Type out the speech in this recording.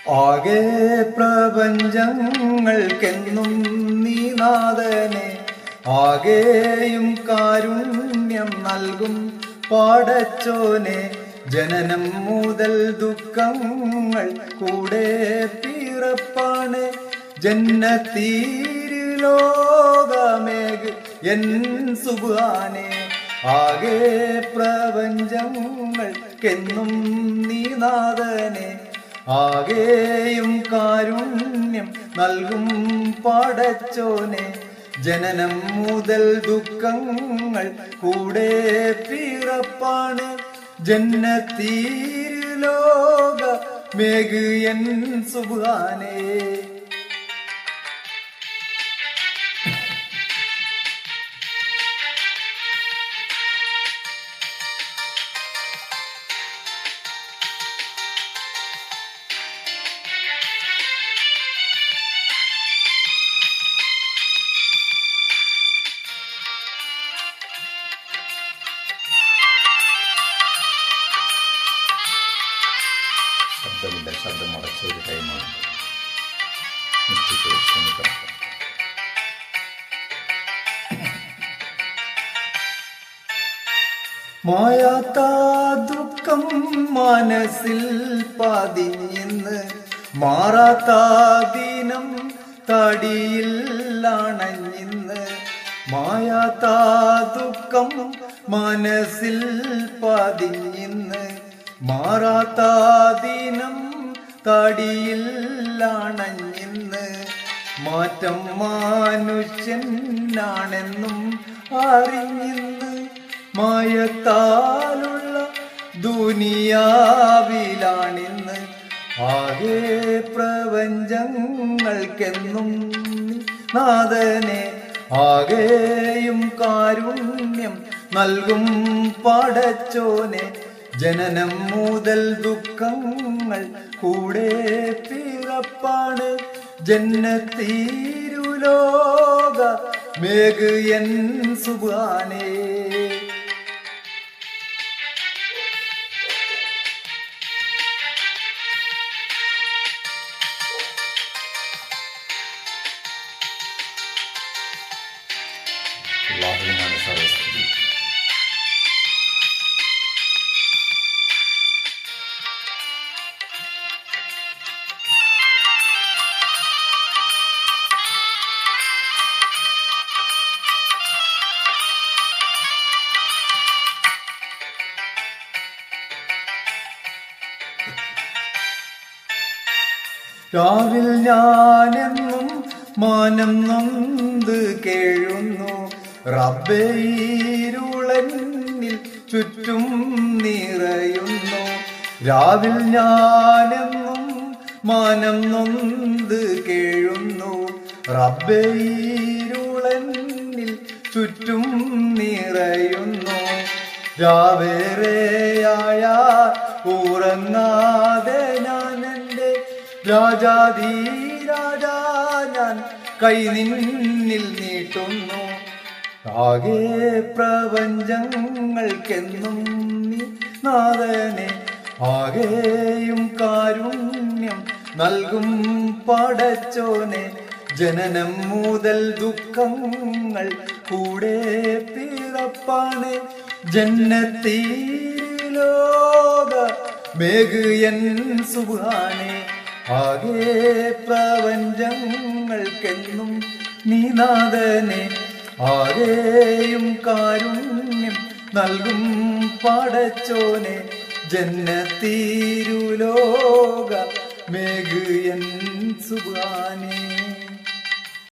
ആകെ പ്രപഞ്ചങ്ങൾക്കെന്നും നീ നാഥനെ, ആകെയും കാരുണ്യം നൽകും പാടച്ചോനെ. ജനനം മുതൽ ദുഃഖങ്ങൾ കൂടെ പിറപ്പാണ്, ജന്നത്തീരുലോകമേക് എൻ സുബ്ഹാനേ. ആകെ പ്രപഞ്ചങ്ങൾക്കെന്നും നീ നാഥനെ, ആകെയും കാരുണ്യം നൽകും പാടച്ചോനെ. ജനനം മുതൽ ദുഃഖങ്ങൾ കൂടെ പിറപ്പാണ്, ജന്നത്തീരുലോകമേക് എൻ സുബ്ഹാനേ. ശബ്ദം അടച്ച ഒരു ടൈമാണ്. മായാത്ത ദുഃഖം മനസ്സിൽ പതിഞ്ഞിന്ന്, മാറാത്ത ദിനം തടിയിൽ അണഞ്ഞിന്ന്. മായാത്ത ദുഃഖം മനസ്സിൽ പതിഞ്ഞിന്ന്, മാറാത്ത ദിനം തടിയിൽ അണഞ്ഞിന്ന്. മാറ്റം മനുഷ്യനാണെന്നും അറിഞ്ഞിന്ന്, മായത്താലുള്ള ദുനിയാവിലാണിന്ന്. ആകെ പ്രപഞ്ചങ്ങൾക്കെന്നും നാഥനെ, ആകെയും കാരുണ്യം നൽകും പടച്ചോനെ. ജനനം മുതൽ ദുഃഖങ്ങൾ കൂടെ പിറപ്പാണ്, ജന്നത്തീരുലോകമേക് എൻ സുബ്ഹാനേ. അല്ലാഹുവിനാണ് സർവ്വസ്തുതി. രാവിൽ ഞാനെന്നും മാനം നൊന്ത് കേഴുന്നു, റബ്ബേ ഇരുളന്നിൽ ചുറ്റും നിറയുന്നു. രാവിൽ ഞാനെന്നും മാനം നൊന്ത് കേഴുന്നു, റബ്ബേ ഇരുളന്നിൽ ചുറ്റും നിറയുന്നു. രാവേറെയായ ഉറങ്ങാതെ ഞാൻ എൻ്റെ രാജാധീരാജാ ഞാൻ കൈ നിന്നിൽ നീട്ടുന്നു. ആകെ പ്രപഞ്ചങ്ങൾക്കെന്നും നീ നാഥനെ, ആകെയും കാരുണ്യം നൽകും പടച്ചോനെ. ജനനം മുതൽ ദുഃഖങ്ങൾ കൂടെ പിറപ്പാണ്, ജന്നത്തീരുലോകമേക് എൻ സുബ്ഹാനേ. ആകെ പ്രപഞ്ചങ്ങൾക്കെന്നും നീ നാഥനെ, ആകെയും കാരുണ്യം നൽകും പടച്ചോനെ. ജന്നത്തീരുലോകമേക് എൻ സുബ്ഹാനേ.